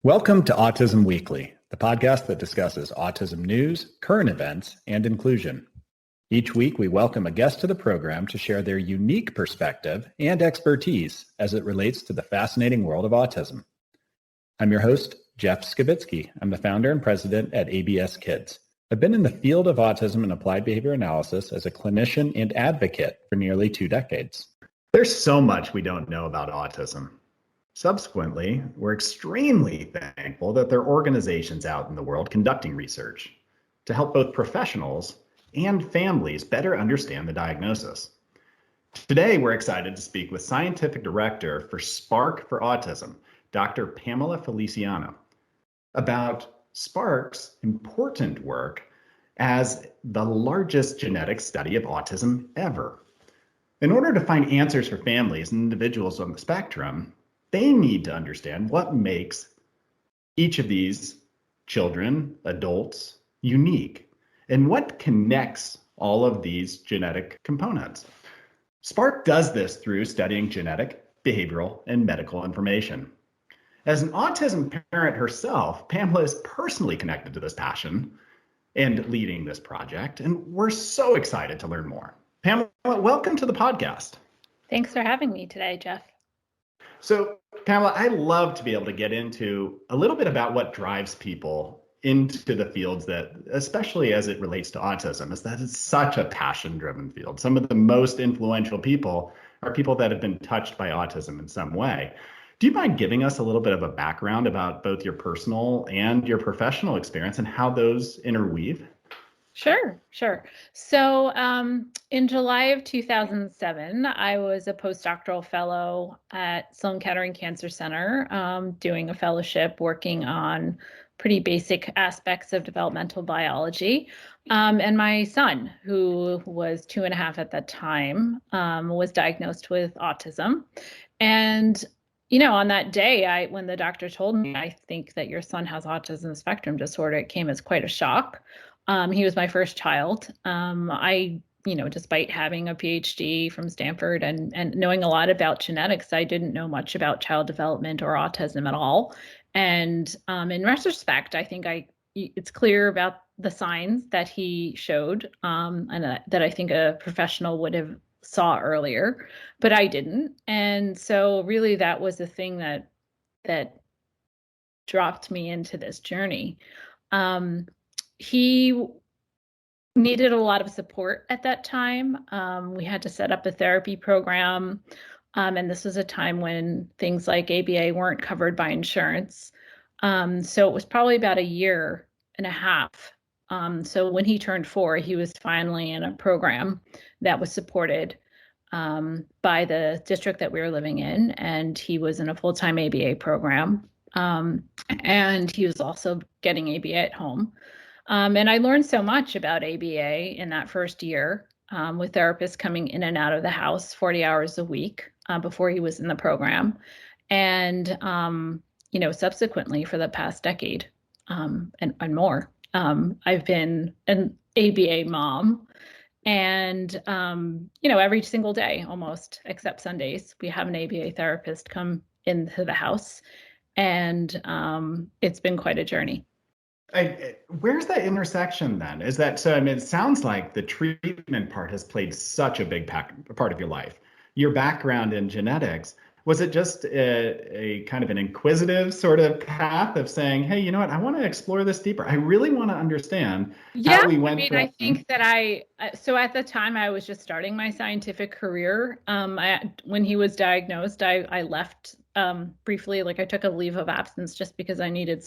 Welcome to Autism Weekly, the podcast that discusses autism news, current events, and inclusion. Each week, we welcome a guest to the program to share their unique perspective and expertise as it relates to the fascinating world of autism. I'm your host, Jeff Skibitsky. I'm the founder and president at ABS Kids. I've been in the field of autism and applied behavior analysis as a clinician and advocate for nearly 2 decades. There's so much we don't know about autism. Subsequently, we're extremely thankful that there are organizations out in the world conducting research to help both professionals and families better understand the diagnosis. Today, we're excited to speak with Scientific Director for Spark for Autism, Dr. Pamela Feliciano, about Spark's important work as the largest genetic study of autism ever. In order to find answers for families and individuals on the spectrum, they need to understand what makes each of these children, adults, unique, and what connects all of these genetic components. Spark does this through studying genetic, behavioral, and medical information. As an autism parent herself, Pamela is personally connected to this passion and leading this project, and we're so excited to learn more. Pamela, welcome to the podcast. Thanks for having me today, Jeff. So, Pamela, I'd love to be able to get into a little bit about what drives people into the fields that, especially as it relates to autism, is that it's such a passion-driven field. Some of the most influential people are people that have been touched by autism in some way. Do you mind giving us a little bit of a background about both your personal and your professional experience and how those interweave? Sure. So in July of 2007, I was a postdoctoral fellow at Sloan Kettering Cancer Center, doing a fellowship working on pretty basic aspects of developmental biology. And my son, who was 2.5 at that time, was diagnosed with autism. And on that day, when the doctor told me, I think that your son has autism spectrum disorder, it came as quite a shock. He was my first child. Despite having a PhD from Stanford and knowing a lot about genetics, I didn't know much about child development or autism at all. And in retrospect, I think it's clear about the signs that he showed, and that I think a professional would have saw earlier, but I didn't. And so really that was the thing that dropped me into this journey. He needed a lot of support at that time. We had to set up a therapy program. And this was a time when things like ABA weren't covered by insurance. So it was probably about 1.5 years. So when he turned 4, he was finally in a program that was supported by the district that we were living in. And he was in a full-time ABA program. And he was also getting ABA at home. And I learned so much about ABA in that first year, with therapists coming in and out of the house 40 hours a week before he was in the program. And, subsequently for the past decade and more, I've been an ABA mom. And, every single day, almost, except Sundays, we have an ABA therapist come into the house. And it's been quite a journey. Where's that intersection then? Is that so? I mean, it sounds like the treatment part has played such a big part of your life. Your background in genetics, was it just a kind of an inquisitive sort of path of saying, hey, you know what, I want to explore this deeper. I really want to understand how we went from... I think that so at the time I was just starting my scientific career. When he was diagnosed, I left briefly, I took a leave of absence just because he needed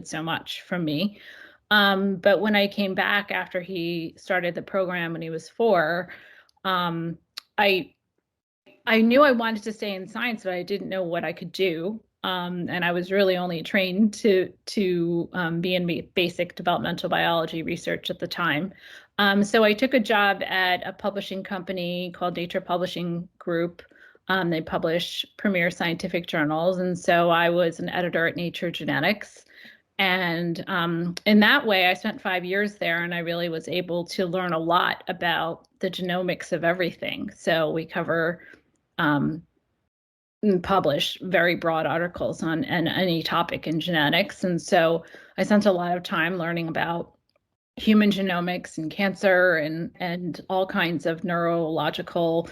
so much from me. But when I came back after he started the program when he was 4, I knew I wanted to stay in science, but I didn't know what I could do. And I was really only trained to be in basic developmental biology research at the time. So I took a job at a publishing company called Nature Publishing Group. They publish premier scientific journals. And so I was an editor at Nature Genetics. And in that way, I spent 5 years there, and I really was able to learn a lot about the genomics of everything. So we cover publish very broad articles on any topic in genetics. And so I spent a lot of time learning about human genomics and cancer and all kinds of neurological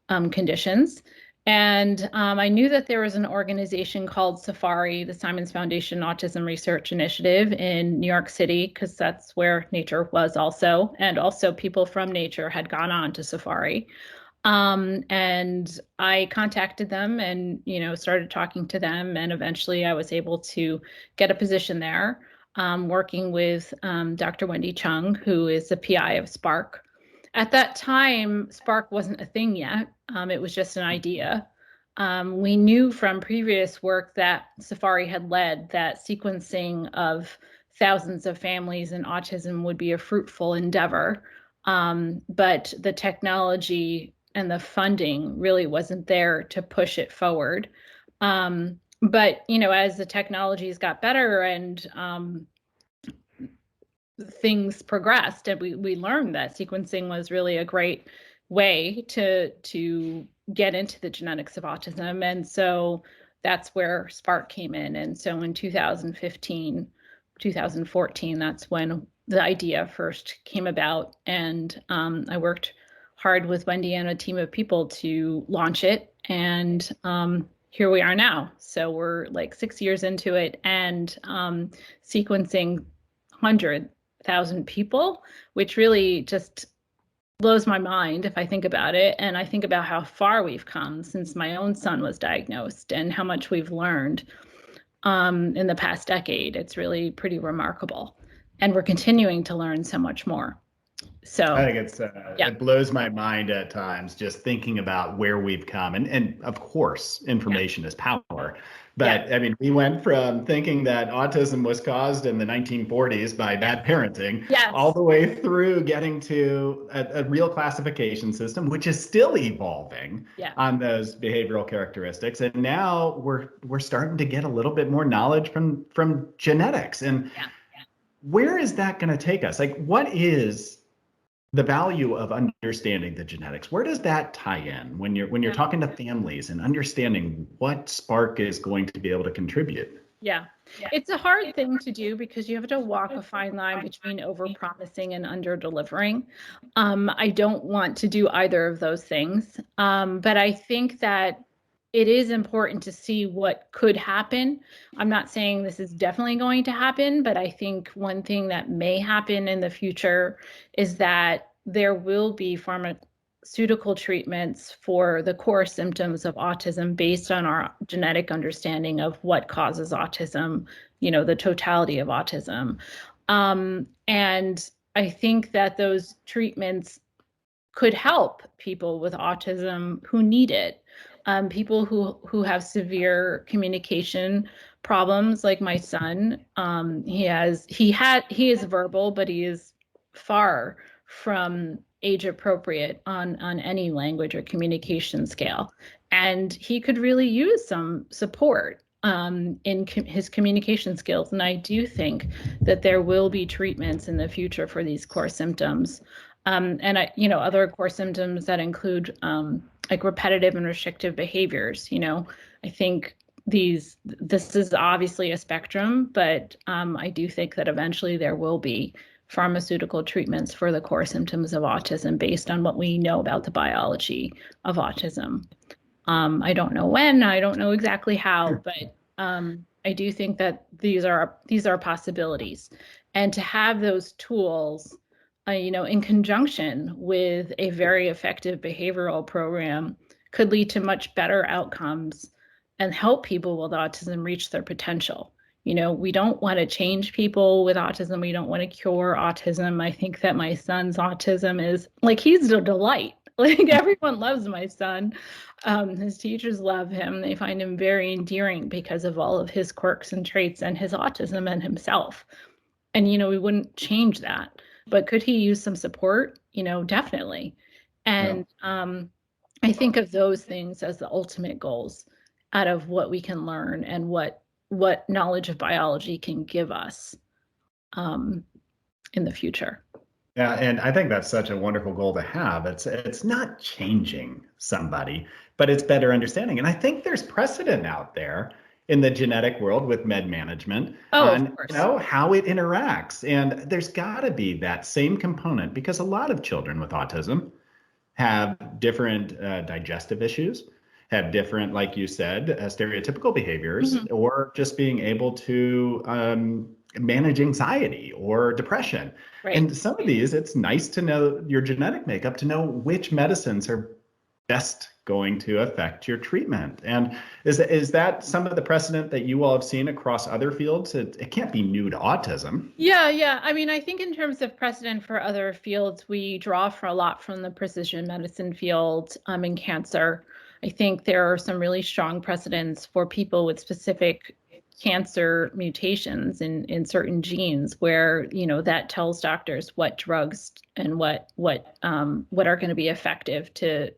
conditions. And I knew that there was an organization called Safari, the Simons Foundation Autism Research Initiative in New York City, because that's where Nature was also. And also people from Nature had gone on to Safari. And I contacted them and, started talking to them. And eventually I was able to get a position there, working with Dr. Wendy Chung, who is the PI of Spark. At that time, Spark wasn't a thing yet. It was just an idea. We knew from previous work that Safari had led that sequencing of thousands of families in autism would be a fruitful endeavor. But the technology and the funding really wasn't there to push it forward. But, as the technologies got better and things progressed, and we learned that sequencing was really a great way to get into the genetics of autism. And so that's where Spark came in. And so in 2015, 2014, that's when the idea first came about. And I worked hard with Wendy and a team of people to launch it. And here we are now. So we're like 6 years into it and sequencing 100,000 people, which really just blows my mind if I think about it. And I think about how far we've come since my own son was diagnosed and how much we've learned in the past decade. It's really pretty remarkable. And we're continuing to learn so much more. So I think it blows my mind at times just thinking about where we've come. And of course, information is power. But I mean, we went from thinking that autism was caused in the 1940s by bad parenting all the way through getting to a real classification system, which is still evolving on those behavioral characteristics. And now we're starting to get a little bit more knowledge from genetics. And where is that going to take us? Like, what is the value of understanding the genetics? Where does that tie in when you're talking to families and understanding what Spark is going to be able to contribute? Yeah, it's a hard thing to do because you have to walk a fine line between over-promising and under-delivering. I don't want to do either of those things, but I think that it is important to see what could happen. I'm not saying this is definitely going to happen, but I think one thing that may happen in the future is that there will be pharmaceutical treatments for the core symptoms of autism based on our genetic understanding of what causes autism, the totality of autism. And I think that those treatments could help people with autism who need it. People who have severe communication problems, like my son. He is verbal, but he is far from age appropriate on any language or communication scale, and he could really use some support in his communication skills. And I do think that there will be treatments in the future for these core symptoms. And other core symptoms that include like repetitive and restrictive behaviors. I think this is obviously a spectrum, but I do think that eventually there will be pharmaceutical treatments for the core symptoms of autism based on what we know about the biology of autism. I don't know when, I don't know exactly how, but I do think that these are possibilities. And to have those tools in conjunction with a very effective behavioral program could lead to much better outcomes and help people with autism reach their potential. We don't want to change people with autism. We don't want to cure autism. I think that my son's autism is he's a delight. Everyone loves my son. His teachers love him. They find him very endearing because of all of his quirks and traits and his autism and himself. And, we wouldn't change that. But could he use some support? Definitely. And I think of those things as the ultimate goals out of what we can learn and what knowledge of biology can give us in the future. Yeah, and I think that's such a wonderful goal to have. It's not changing somebody, but it's better understanding. And I think there's precedent out there in the genetic world with med management Oh, of on, course. how it interacts. And there's got to be that same component because a lot of children with autism have different digestive issues, have different, like you said, stereotypical behaviors, Mhm. or just being able to manage anxiety or depression. Right. And some of these, it's nice to know your genetic makeup to know which medicines are best going to affect your treatment. And is that some of the precedent that you all have seen across other fields? It can't be new to autism. Yeah, yeah. I mean, I think in terms of precedent for other fields, we draw for a lot from the precision medicine field in cancer. I think there are some really strong precedents for people with specific cancer mutations in certain genes where, that tells doctors what drugs and what are going to be effective to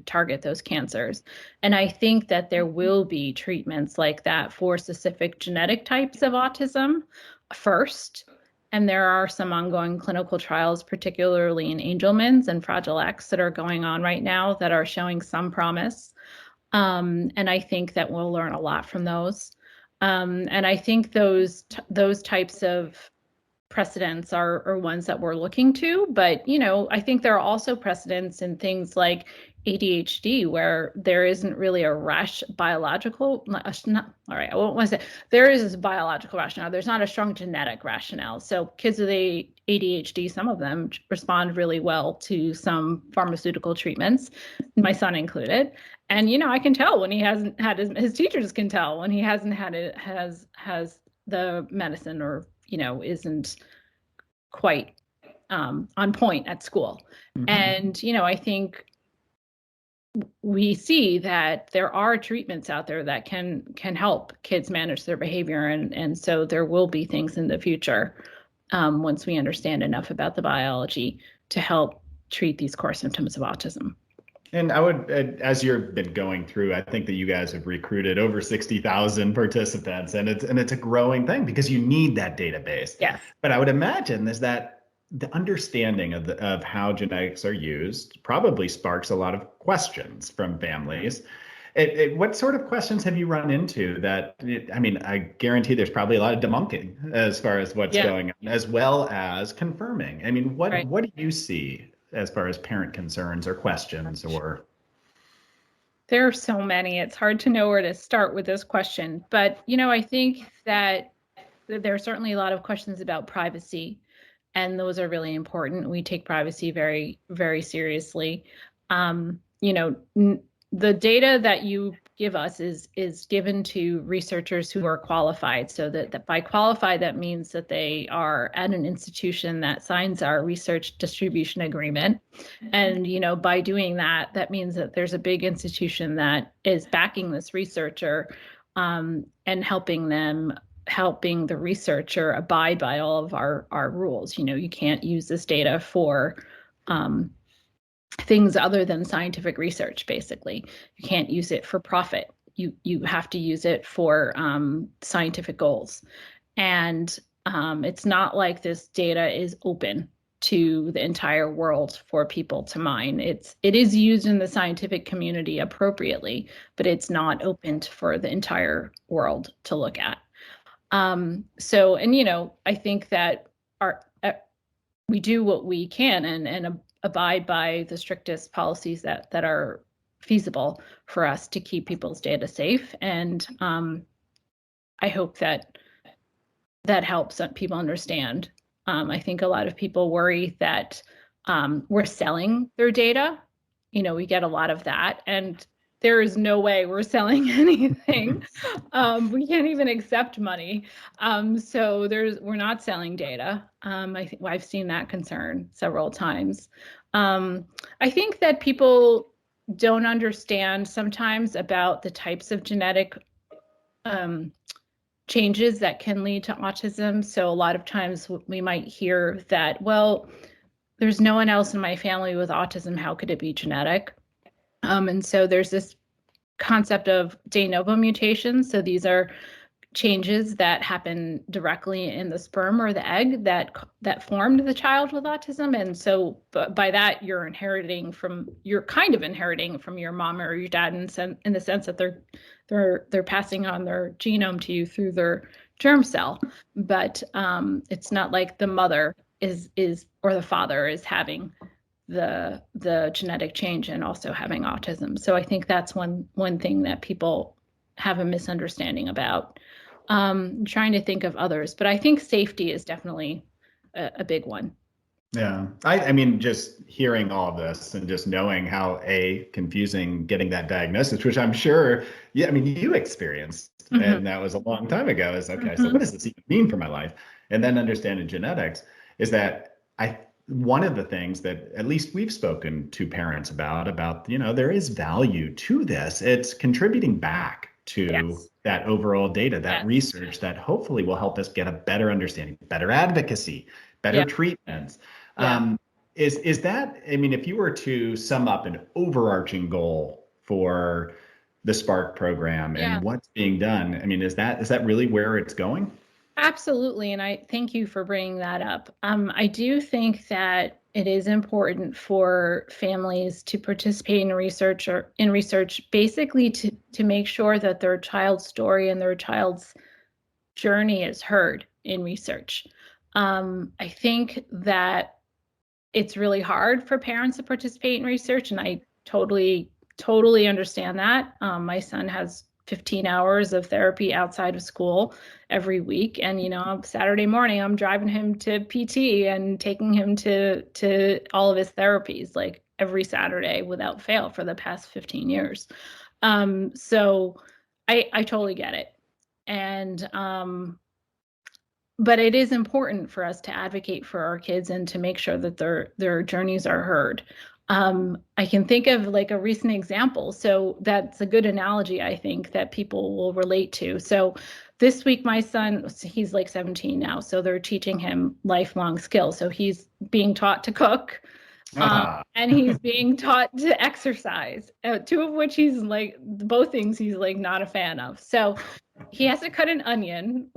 target those cancers. And I think that there will be treatments like that for specific genetic types of autism first. And there are some ongoing clinical trials, particularly in Angelman's and Fragile X, that are going on right now that are showing some promise. And I think that we'll learn a lot from those. And I think those types of precedents are ones that we're looking to. But, I think there are also precedents in things like ADHD where there isn't really a biological, not, all right, I won't want to say there is this biological rationale. There's not a strong genetic rationale. So kids with ADHD, some of them respond really well to some pharmaceutical treatments, my son included. And, I can tell when he hasn't had his teachers can tell when he hasn't had it, has the medicine or isn't quite on point at school. Mhm. And, I think we see that there are treatments out there that can help kids manage their behavior. And so there will be things in the future once we understand enough about the biology to help treat these core symptoms of autism. And I would, as you've been going through, I think that you guys have recruited over 60,000 participants, and it's a growing thing because you need that database. Yes. But I would imagine there's that the understanding of how genetics are used probably sparks a lot of questions from families. What sort of questions have you run into that, I mean, I guarantee there's probably a lot of debunking as far as what's going on, as well as confirming. I mean, Right. what do you see as far as parent concerns or questions or? There are so many. It's hard to know where to start with this question. But, I think that there are certainly a lot of questions about privacy, and those are really important. We take privacy very, very seriously. The data that you give us is given to researchers who are qualified. So that by qualified, that means that they are at an institution that signs our research distribution agreement. And, by doing that, that means that there's a big institution that is backing this researcher and helping the researcher abide by all of our rules. You can't use this data for things other than scientific research, basically. You can't use it for profit. You have to use it for scientific goals. And it's not like this data is open to the entire world for people to mine. It is used in the scientific community appropriately, but it's not open for the entire world to look at. I think that we do what we can and abide by the strictest policies that are feasible for us to keep people's data safe. And I hope that helps people understand. I think a lot of people worry that we're selling their data. We get a lot of that, and there is no way we're selling anything. We can't even accept money. So we're not selling data. I think I've seen that concern several times. I think that people don't understand sometimes about the types of genetic changes that can lead to autism. So a lot of times we might hear that, well, there's no one else in my family with autism. How could it be genetic? And so there's this concept of de novo mutations. So these are changes that happen directly in the sperm or the egg that formed the child with autism. And so by that, you're kind of inheriting from your mom or your dad in the sense that they're passing on their genome to you through their germ cell. But it's not like the mother is or the father is having the genetic change and also having autism. So I think that's one thing that people have a misunderstanding about. Trying to think of others, but I think safety is definitely a big one. Yeah. I mean, just hearing all of this and just knowing how confusing getting that diagnosis, which I'm sure, yeah, I mean, you experienced, and that was a long time ago, is okay, so what does this even mean for my life? And then understanding genetics is that one of the things that at least we've spoken to parents about, there is value to this. It's contributing back to that overall data, that research that hopefully will help us get a better understanding, better advocacy, better treatments. Is that, I mean, if you were to sum up an overarching goal for the Spark program and what's being done, I mean, is that really where it's going? Absolutely. And I thank you for bringing that up. I do think that it is important for families to participate in research basically to make sure that their child's story and their child's journey is heard in research. I think that it's really hard for parents to participate in research, and I totally understand that. My son has 15 hours of therapy outside of school every week. And, Saturday morning, I'm driving him to PT and taking him to all of his therapies, like every Saturday without fail for the past 15 years. So I totally get it. And, but it is important for us to advocate for our kids and to make sure that their journeys are heard. I can think of like a recent example. So that's a good analogy, I think, that people will relate to. So this week, my son, he's like 17 now, so they're teaching him lifelong skills. So he's being taught to cook, and he's being taught to exercise, two of which both things he's like not a fan of. So he has to cut an onion,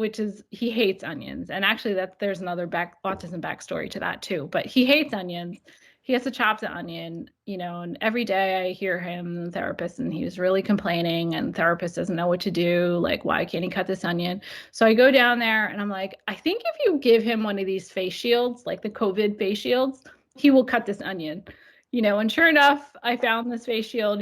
he hates onions. And actually there's another autism backstory to that too, but he hates onions. He has to chop the onion, and every day I hear him, the therapist, and he was really complaining, and the therapist doesn't know what to do. Like, why can't he cut this onion? So I go down there and I'm like, I think if you give him one of these face shields, like the COVID face shields, he will cut this onion, and sure enough, I found this face shield.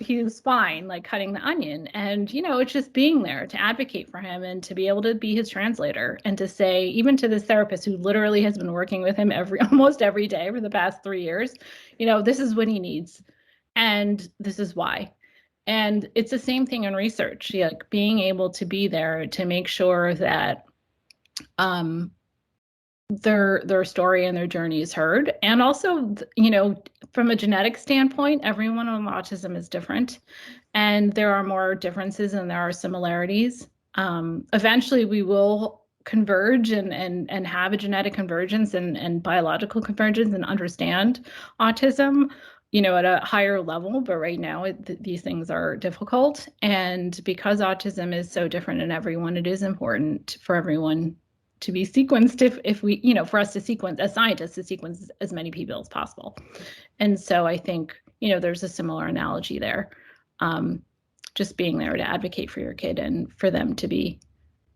He was fine, like cutting the onion. And, it's just being there to advocate for him and to be able to be his translator and to say, even to this therapist who literally has been working with him almost every day for the past 3 years, this is what he needs. And this is why. And it's the same thing in research, like being able to be there to make sure that their story and their journey is heard. And also, from a genetic standpoint, everyone on autism is different, and there are more differences than there are similarities. Eventually we will converge and have a genetic convergence and biological convergence and understand autism, at a higher level. But right now these things are difficult. And because autism is so different in everyone, it is important for everyone to be sequenced if we, for us to sequence, as scientists, to sequence as many people as possible. And so I think, there's a similar analogy there. Just being there to advocate for your kid and for them to be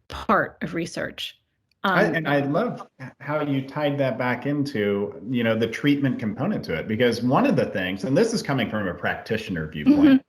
part of research. And I love how you tied that back into, the treatment component to it, because one of the things, and this is coming from a practitioner viewpoint,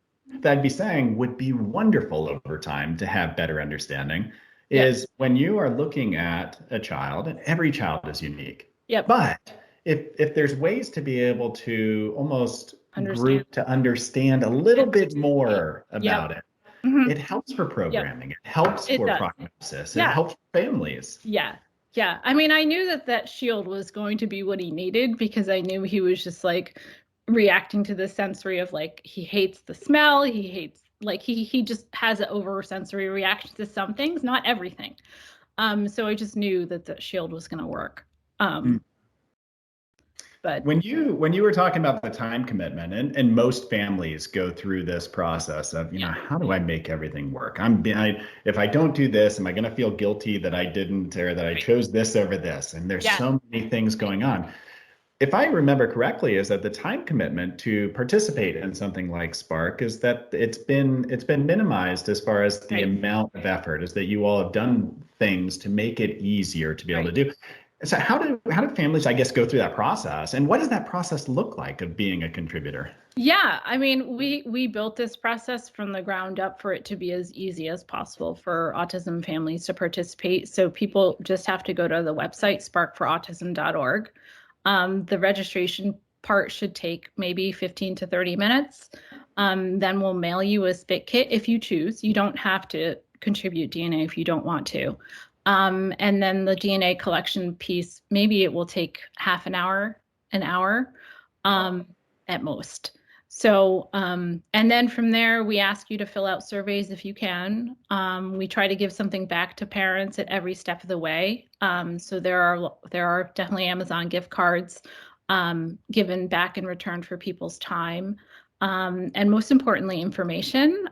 that I'd be saying would be wonderful over time to have better understanding is when you are looking at a child, and every child is unique. But if there's ways to be able to almost group to understand a little bit more about it, it helps for programming. It helps for prognosis. It helps families. Yeah. I mean, I knew that shield was going to be what he needed, because I knew he was just like reacting to the sensory of like, he hates the smell. He hates, like he just has an oversensory reaction to some things, not everything. So I just knew that the shield was going to work. But when you were talking about the time commitment, and most families go through this process of, how do I make everything work? If I don't do this, am I going to feel guilty that I didn't, or that I chose this over this? And there's so many things going on. If I remember correctly, is that the time commitment to participate in something like Spark is that it's been minimized as far as the amount of effort, is that you all have done things to make it easier to be able to do. So how do families, I guess, go through that process, and what does that process look like of being a contributor? Yeah, I mean, we built this process from the ground up for it to be as easy as possible for autism families to participate. So people just have to go to the website, sparkforautism.org. The registration part should take maybe 15 to 30 minutes. Then we'll mail you a spit kit if you choose. You don't have to contribute DNA if you don't want to. And then the DNA collection piece, maybe it will take half an hour at most. So, and then from there, we ask you to fill out surveys if you can. We try to give something back to parents at every step of the way. So there are definitely Amazon gift cards given back in return for people's time. And most importantly, information.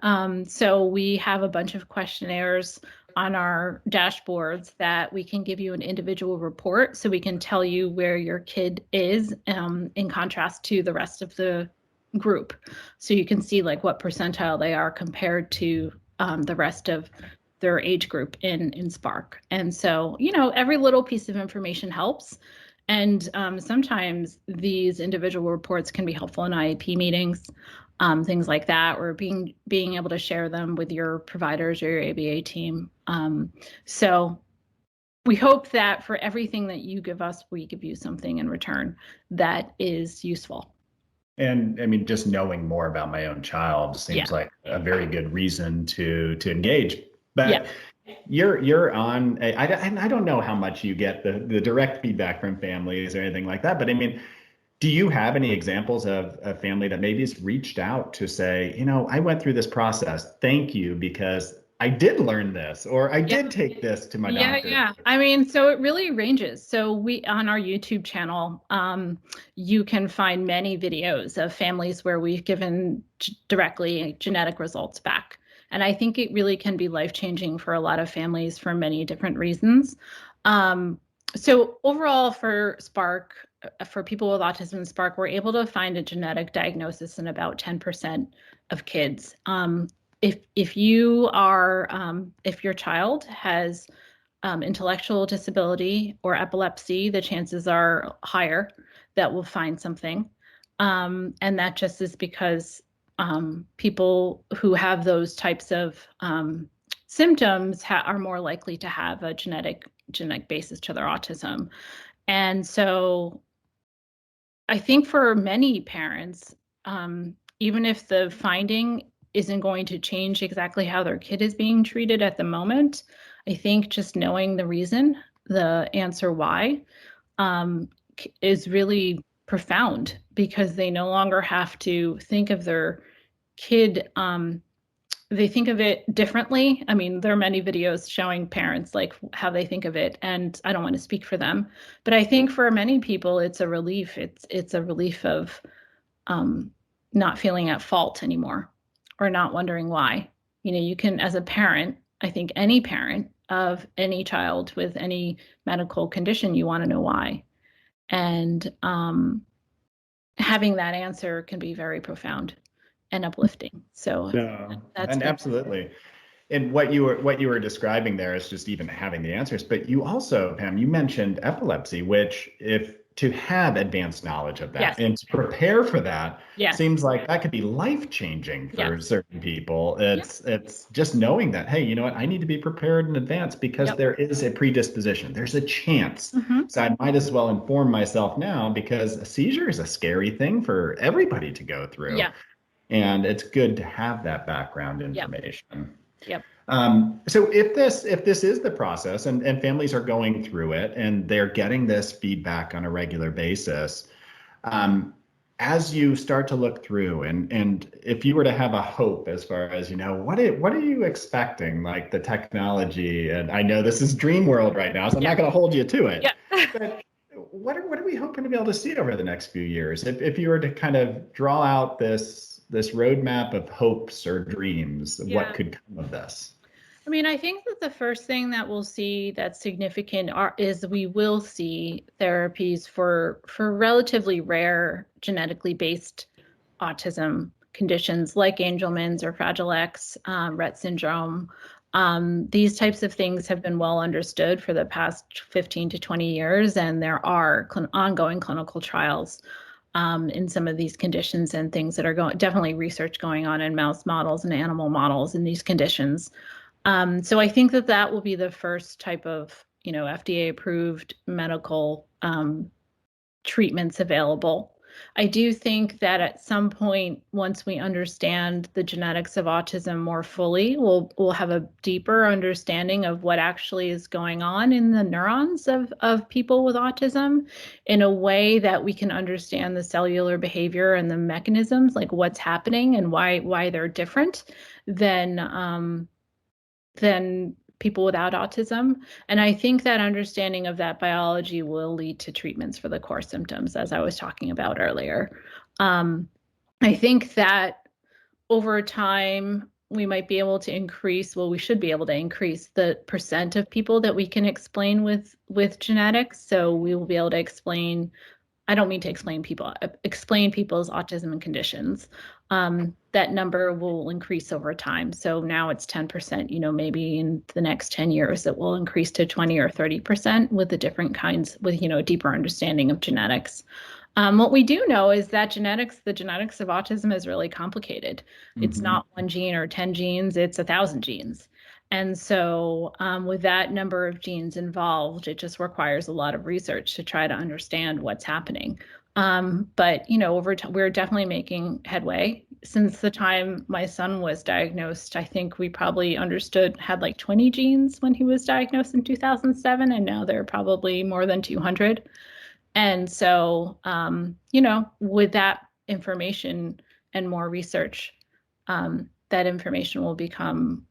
So we have a bunch of questionnaires on our dashboards that we can give you an individual report, so we can tell you where your kid is in contrast to the rest of the group. So you can see like what percentile they are compared to the rest of their age group in Spark. And so, every little piece of information helps. And sometimes these individual reports can be helpful in IEP meetings, things like that, or being able to share them with your providers or your ABA team. So we hope that for everything that you give us, we give you something in return that is useful. And I mean, just knowing more about my own child seems like a very good reason to engage. But you're on, I don't know how much you get the direct feedback from families or anything like that, but I mean, do you have any examples of a family that maybe has reached out to say, I went through this process, thank you, because I did learn this, or I did take this to my doctor? Yeah. I mean, so it really ranges. So we, on our YouTube channel, you can find many videos of families where we've given directly genetic results back. And I think it really can be life-changing for a lot of families for many different reasons. So overall for Spark, for people with autism in Spark, we're able to find a genetic diagnosis in about 10% of kids. If you are, if your child has intellectual disability or epilepsy, the chances are higher that we'll find something. And that just is because people who have those types of symptoms are more likely to have a genetic basis to their autism. And so I think for many parents, even if the finding isn't going to change exactly how their kid is being treated at the moment, I think just knowing the reason, the answer why, is really profound, because they no longer have to think of their kid, they think of it differently. I mean, there are many videos showing parents like how they think of it, and I don't want to speak for them, but I think for many people it's a relief. It's a relief of not feeling at fault anymore, or not wondering why. You can, as a parent, I think any parent of any child with any medical condition, you want to know why. And having that answer can be very profound and uplifting. So that's and absolutely. And what you were describing there is just even having the answers. But you also, Pam, you mentioned epilepsy, which to have advanced knowledge of that and to prepare for that seems like that could be life-changing for certain people. It's just knowing that, hey, you know what, I need to be prepared in advance because there is a predisposition. There's a chance. So I might as well inform myself now, because a seizure is a scary thing for everybody to go through. And it's good to have that background information. So if this is the process and families are going through it and they're getting this feedback on a regular basis, as you start to look through and if you were to have a hope as far as, what are you expecting, like the technology, and I know this is dream world right now, so I'm not going to hold you to it. But what are we hoping to be able to see over the next few years? If you were to kind of draw out this roadmap of hopes or dreams, what could come of this? I mean, I think that the first thing that we'll see that's significant is we will see therapies for relatively rare genetically based autism conditions like Angelman's or Fragile X, Rett syndrome. These types of things have been well understood for the past 15 to 20 years, and there are ongoing clinical trials in some of these conditions and things that are definitely research going on in mouse models and animal models in these conditions. So I think that will be the first type of, FDA approved medical treatments available. I do think that at some point, once we understand the genetics of autism more fully, we'll have a deeper understanding of what actually is going on in the neurons of people with autism in a way that we can understand the cellular behavior and the mechanisms, like what's happening and why they're different than people without autism. And I think that understanding of that biology will lead to treatments for the core symptoms, as I was talking about earlier. I think that over time, we might be able to increase, we should be able to increase the percent of people that we can explain with genetics. So we will be able to explain, I don't mean to explain people's autism and conditions. That number will increase over time. So now it's 10%, maybe in the next 10 years it will increase to 20 or 30% with the different kinds, with, a deeper understanding of genetics. What we do know is that the genetics of autism is really complicated. Mm-hmm. It's not one gene or 10 genes, it's 1,000 genes. And so with that number of genes involved, it just requires a lot of research to try to understand what's happening. But, over time, we're definitely making headway. Since the time my son was diagnosed, I think we probably had like 20 genes when he was diagnosed in 2007, and now there are probably more than 200. And so, with that information and more research, that information will become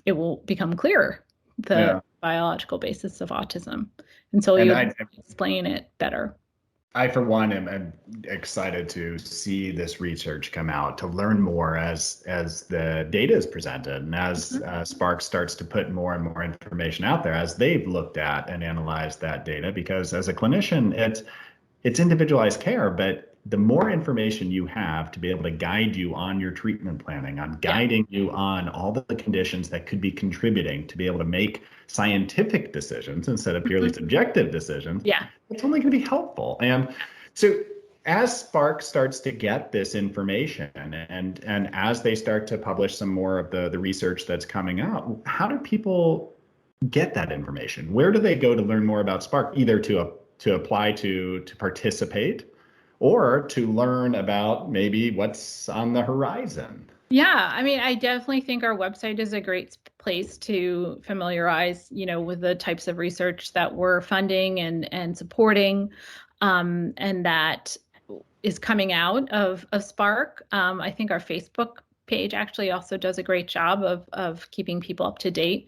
it will become clearer, the biological basis of autism. And so you'll explain it better. I, for one, am excited to see this research come out, to learn more as the data is presented, and as Spark starts to put more and more information out there, as they've looked at and analyzed that data. Because as a clinician, it's individualized care, but the more information you have to be able to guide you on your treatment planning, on guiding you on all the conditions that could be contributing to be able to make scientific decisions instead of purely subjective decisions, it's only going to be helpful. And so as Spark starts to get this information and as they start to publish some more of the research that's coming out, how do people get that information? Where do they go to learn more about Spark, either to apply to participate, or to learn about maybe what's on the horizon? Yeah, I mean, I definitely think our website is a great place to familiarize, with the types of research that we're funding and supporting, and that is coming out of Spark. I think our Facebook page actually also does a great job of keeping people up to date.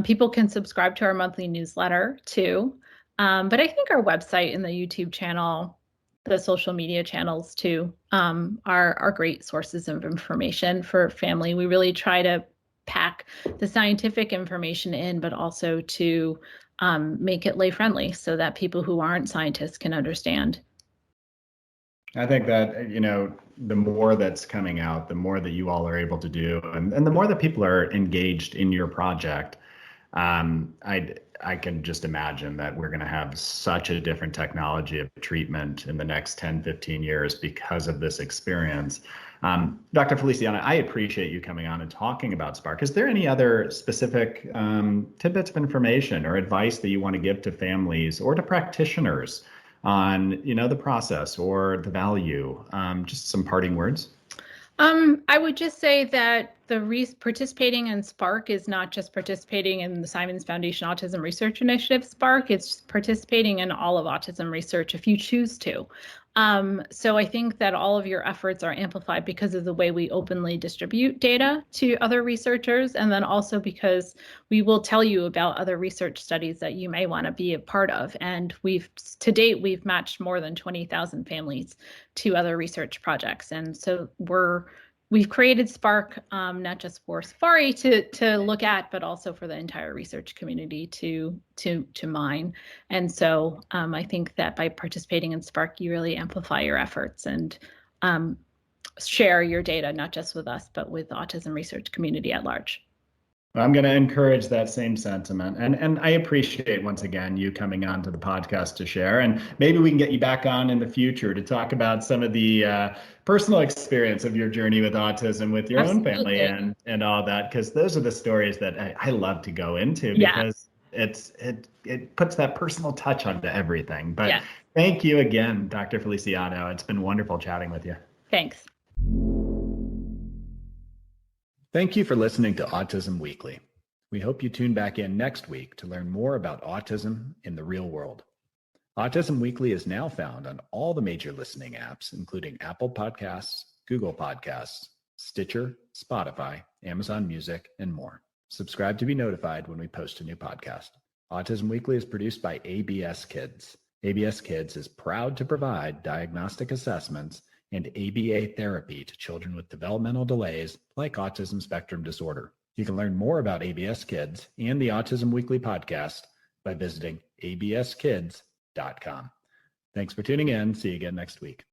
People can subscribe to our monthly newsletter too. But I think our website and the YouTube channel, the social media channels too, are great sources of information for family. We really try to pack the scientific information in, but also to make it lay friendly so that people who aren't scientists can understand. I think that, the more that's coming out, the more that you all are able to do, and the more that people are engaged in your project, I can just imagine that we're going to have such a different technology of treatment in the next 10, 15 years because of this experience. Dr. Feliciano, I appreciate you coming on and talking about Spark. Is there any other specific tidbits of information or advice that you want to give to families or to practitioners on, the process or the value? Just some parting words. I would just say that participating in Spark is not just participating in the Simons Foundation Autism Research Initiative Spark, it's participating in all of autism research if you choose to. So I think that all of your efforts are amplified because of the way we openly distribute data to other researchers, and then also because we will tell you about other research studies that you may want to be a part of. And to date, we've matched more than 20,000 families to other research projects. And so we've created Spark not just for Safari to look at, but also for the entire research community to mine. And so I think that by participating in Spark, you really amplify your efforts and share your data, not just with us, but with the autism research community at large. I'm going to encourage that same sentiment. And I appreciate, once again, you coming on to the podcast to share. And maybe we can get you back on in the future to talk about some of the personal experience of your journey with autism with your own family and all that, because those are the stories that I love to go into, because it puts that personal touch onto everything. But thank you again, Dr. Feliciano. It's been wonderful chatting with you. Thanks. Thank you for listening to Autism Weekly. We hope you tune back in next week to learn more about autism in the real world. Autism Weekly is now found on all the major listening apps, including Apple Podcasts, Google Podcasts, Stitcher, Spotify, Amazon Music, and more. Subscribe to be notified when we post a new podcast. Autism Weekly is produced by ABS Kids. ABS Kids is proud to provide diagnostic assessments and ABA therapy to children with developmental delays like autism spectrum disorder. You can learn more about ABS Kids and the Autism Weekly podcast by visiting abskids.com. Thanks for tuning in. See you again next week.